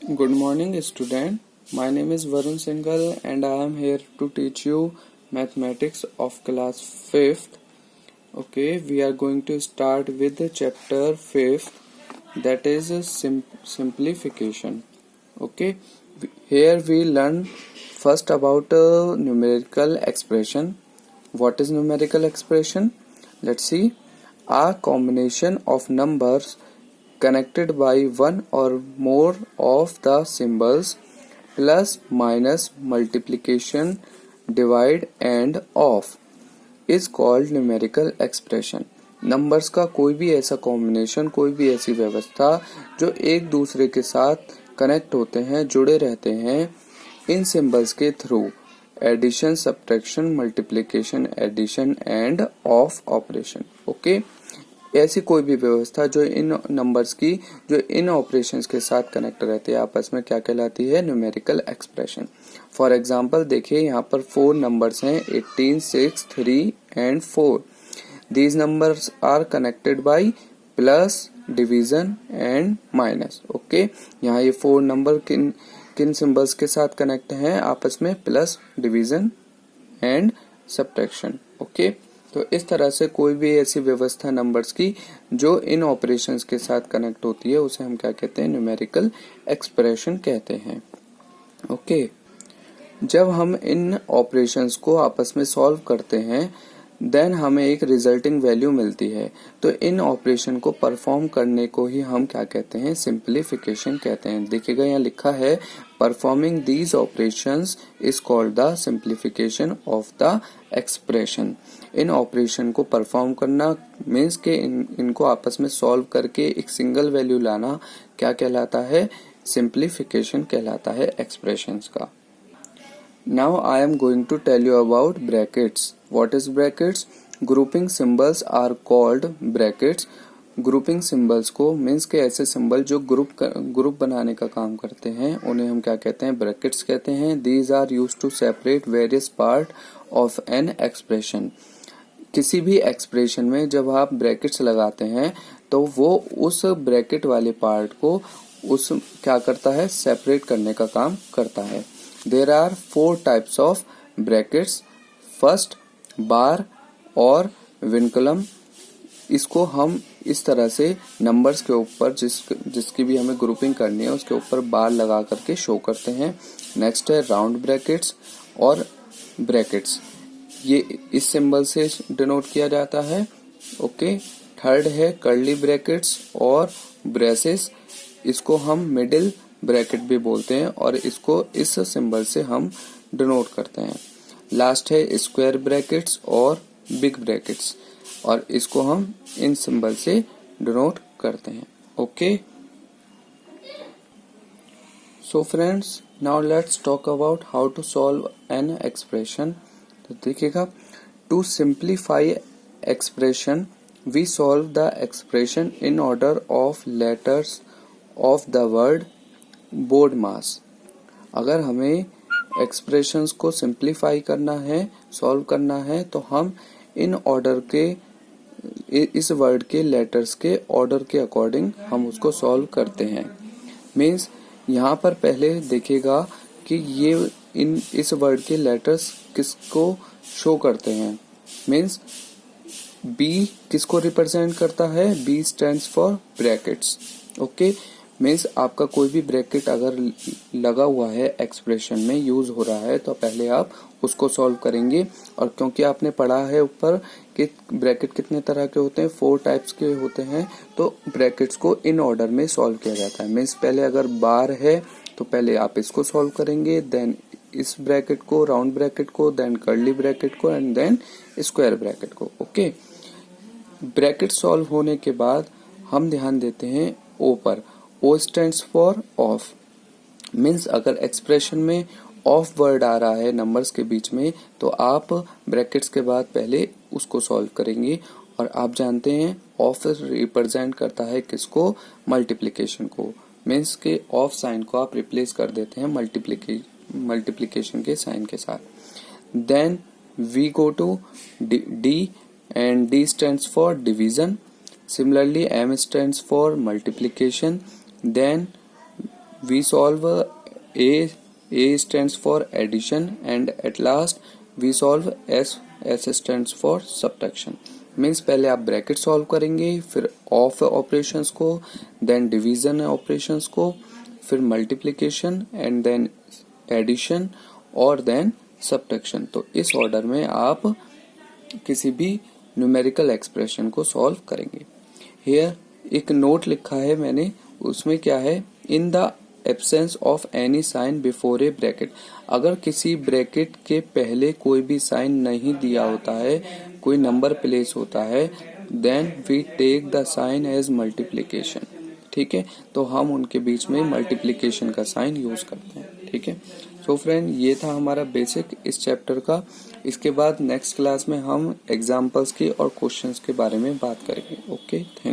Good morning, student. My name is Varun Singhal and I am here to teach you mathematics of class 5th. Okay, we are going to start with the chapter 5th, that is simplification. Okay, here we learn first about numerical expression. What is numerical expression? Let's see. A combination of numbers connected by one or more of the symbols plus, minus, multiplication, divide and off is called numerical expression. Numbers का कोई भी ऐसा combination, कोई भी ऐसी व्यवस्था जो एक दूसरे के साथ कनेक्ट होते हैं, जुड़े रहते हैं इन सिंबल्स के through, addition, subtraction, multiplication, addition and of operation. Okay, ऐसी कोई भी व्यवस्था जो इन नंबर्स की, जो इन ऑपरेशंस के साथ कनेक्ट रहती है आपस में, क्या कहलाती है? Numerical expression. फॉर एग्जांपल देखिए, यहाँ पर 4 नंबर्स हैं, 18, 6, 3 and 4. These numbers are connected by plus, division and minus. Okay, यहाँ ये 4 नंबर किन किन सिंबल्स के साथ कनेक्ट हैं आपस में? Plus, division and subtraction. Okay, तो इस तरह से कोई भी ऐसी व्यवस्था नंबर्स की जो इन ऑपरेशंस के साथ कनेक्ट होती है उसे हम क्या कहते हैं? न्यूमेरिकल एक्सप्रेशन कहते हैं. ओके, जब हम इन ऑपरेशंस को आपस में सॉल्व करते हैं देन हमें एक रिजल्टिंग वैल्यू मिलती है. तो इन ऑपरेशन को परफॉर्म करने को ही हम क्या कहते हैं? सिंप्लीफिकेशन कहते हैं. देखिएगा यहाँ लिखा है, performing these operations is called the simplification of the expression. In operation को परफॉर्म करना मीन्स के इनको आपस में सॉल्व करके एक सिंगल वैल्यू लाना क्या कहलाता है? सिंप्लीफिकेशन कहलाता है एक्सप्रेशंस का. Now I am going to tell you about brackets. What is brackets? Grouping symbols are called brackets. Grouping symbols को मीन्स के ऐसे सिंबल जो ग्रुप बनाने का काम करते हैं उन्हें हम क्या कहते हैं? ब्रैकेट्स कहते हैं. These are used to separate various part of an expression. किसी भी एक्सप्रेशन में जब आप ब्रैकेट्स लगाते हैं तो वो उस ब्रैकेट वाले पार्ट को उस क्या करता है? सेपरेट करने का काम करता है. There are 4 types of brackets. First, bar और विनकुलम. इसको हम इस तरह से नंबर्स के ऊपर जिसकी भी हमें ग्रुपिंग करनी है उसके ऊपर बार लगा करके शो करते हैं. नेक्स्ट है राउंड ब्रैकेट्स और ब्रैकेट्स. ये इस सिंबल से डिनोट किया जाता है. ओके, थर्ड है कर्ली ब्रैकेट्स और ब्रेसेस. इसको हम मिडिल ब्रैकेट भी बोलते हैं और इसको इस सिंबल से हम डिनोट करते हैं. लास्ट है स्क्वायर ब्रैकेट्स और बिग ब्रैकेट्स और इसको हम इन सिंबल से डिनोट करते हैं. Okay, so friends, now let's talk about how to solve an expression. तो देखिएगा, to simplify expression we solve the expression in order of letters of the word BODMAS. अगर हमें एक्सप्रेशंस को simplify करना है, solve करना है, तो हम इन ऑर्डर के, इस वर्ड के लेटर्स के ऑर्डर के अकॉर्डिंग हम उसको सॉल्व करते हैं. मीन्स यहाँ पर पहले देखिएगा कि ये इस वर्ड के लेटर्स किसको शो करते हैं. मीन्स बी किसको रिप्रेजेंट करता है? B stands for brackets. Okay, means आपका कोई भी ब्रैकेट अगर लगा हुआ है एक्सप्रेशन में, यूज हो रहा है, तो पहले आप उसको सॉल्व करेंगे. और क्योंकि आपने पढ़ा है ऊपर कि ब्रैकेट कितने तरह के होते हैं, 4 टाइप्स के होते हैं, तो ब्रैकेट्स को इन ऑर्डर में सॉल्व किया जाता है. मीन्स पहले अगर बार है तो पहले आप इसको सॉल्व करेंगे, देन इस ब्रैकेट को, राउंड ब्रैकेट को, देन कर्ली ब्रैकेट को एंड देन स्क्वायर ब्रैकेट को. ओके, ब्रैकेट सॉल्व होने के बाद हम ध्यान देते हैं ओ पर. O stands for off. Means अगर एक्सप्रेशन में ऑफ वर्ड आ रहा है नंबर्स के बीच में तो आप ब्रैकेट्स के बाद पहले उसको सॉल्व करेंगे. और आप जानते हैं ऑफ रिप्रेजेंट करता है किसको? मल्टीप्लिकेशन को. मीन्स के ऑफ साइन को आप रिप्लेस कर देते हैं मल्टीप्लिकेशन के साइन के साथ. Then we go to D and D stands for division. Similarly, M stands for multiplication. Then we solve A stands for addition, and at last we solve S stands for subtraction. Means पहले आप bracket solve करेंगे, फिर of operations को, then division operations को, फिर multiplication and then addition और then subtraction. तो इस ऑर्डर में आप किसी भी न्यूमेरिकल एक्सप्रेशन को सॉल्व करेंगे. हियर एक नोट लिखा है मैंने, उसमें क्या है, in the absence of any sign before a bracket. अगर किसी ब्रैकेट के पहले कोई भी साइन नहीं दिया होता है, कोई नंबर प्लेस होता है, then we take the sign as multiplication. ठीक है, तो हम उनके बीच में मल्टीप्लिकेशन का साइन यूज करते हैं. ठीक है, सो फ्रेंड, ये था हमारा बेसिक इस चैप्टर का. इसके बाद नेक्स्ट क्लास में हम एग्जाम्पल्स की और क्वेश्चंस के बारे में बात करेंगे. Okay, thank